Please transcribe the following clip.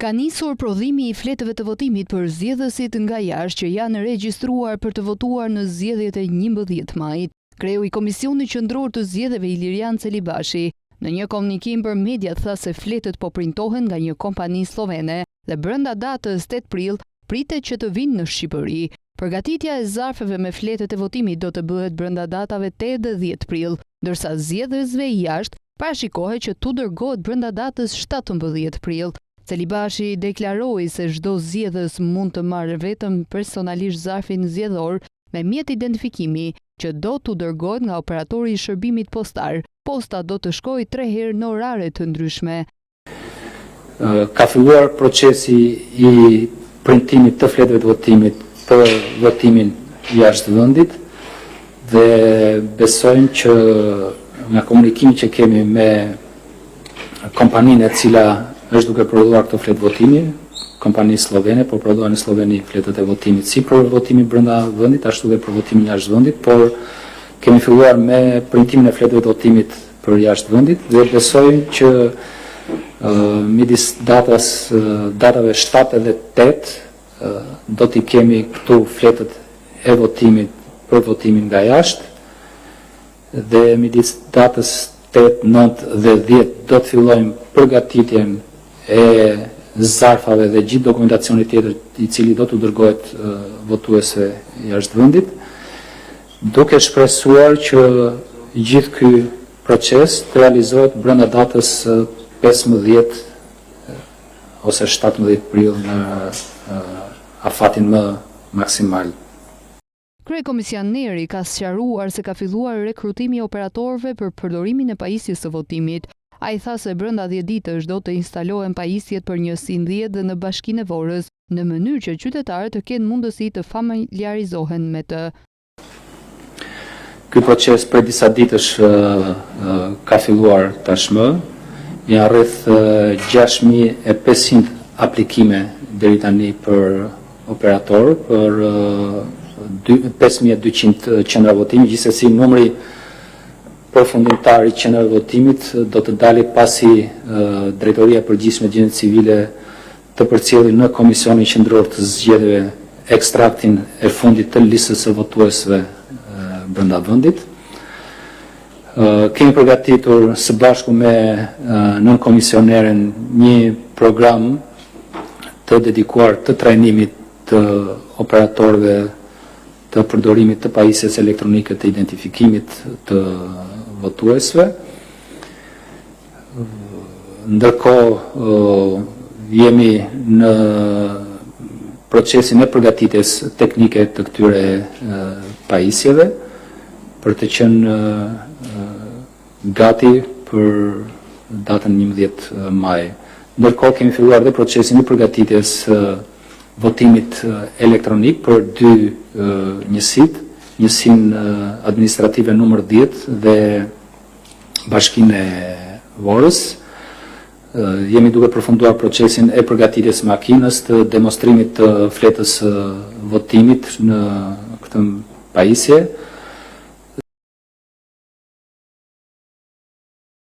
Ka nisur prodhimi i fletëve të votimit për zgjedhësit nga jashtë që janë regjistruar për të votuar në zgjedhjet e 11 majit. Kreu i Komisionit Qendror të Zgjedhjeve Ilirian Celibashi në një komunikim për media tha se fletët po printohen nga një kompani slovene dhe brenda datës 8 prill pritet që të vinë në Shqipëri. Përgatitja e zarfeve me fletët e votimit do të bëhet brenda datave 8 dhe 10 prill, ndërsa zgjedhësve jashtë parashikohet që tu dërgohet brenda datës 17 prill. Celibashi deklaroi se çdo zgjedhës mund të marrë vetëm personalisht zarfin zgjedhor me mjet identifikimi që do t'u dërgohet nga operatori i shërbimit postar. Posta do të shkojë 3 herë në orare të ndryshme. Ka filluar procesi i printimit të fletëve të votimit për votimin jashtë vendit dhe besojmë që nga komunikimi që kemi me kompaninë e cila është duke prodhuar këto fletë votimi, kompani slovene, po prodhohen në Sloveni fletët e votimit si për votimin brenda vendit, ashtu dhe për votimin jashtë vendit, por kemi filluar me printimin e fletëve të votimit për jashtë vendit dhe besojmë që midis datave 7 dhe 8 do t'i kemi këtu fletët e votimit për votimin nga jashtë dhe midis datës 8, 9 dhe 10 do të fillojmë përgatitjen e zarfave dhe gjithë dokumentacionit tjetër i cili do të dërgohet votuesve jashtë vendit, duke shpresuar që gjithë ky proces të realizohet brenda datës 15 ose 17 prill në afatin më maksimal. Kryekomisioneri ka sqaruar se ka filluar rekrutimi i operatorëve për përdorimin e pajisjes së votimit. Ai tha se brenda 10 ditësh do të instalohen pajisjet për njësinë 10 dhe në Bashkinë e Vorrës, në mënyrë që qytetarët të kenë mundësi të familjarizohen me të. Ky proces për disa ditësh ka filluar tashmë. Janë rreth 6500 aplikime deri tani për operator, për 5200 qendra votimi, gjithsesi numri përfundimtar i qendrave votimit do të dalit pasi Drejtoria e Përgjithshme e Gjendjes Civile të përcjellë në Komisionin Qendror të Zgjedhjeve ekstraktin e fundit të listës së votuesve brenda vendit. Kemi përgatitur së bashku me nënkomisioneren një program të dedikuar të trajnimit të operatorëve të përdorimit të pajisjes elektronike të identifikimit të votuesve. Ndërkohë jemi në procesin e përgatitjes teknike të këtyre pajisjeve për të qenë gati për datën 11 maj. Ndërkohë kemi filluar dhe procesin e përgatitjes votimit elektronik për 2 njësit, njësinë administrative numër 10 dhe Bashkinë e Vorrës. Jemi duke përfunduar procesin e përgatitjes makinës të demonstrimit të fletës votimit në këtë pajisje.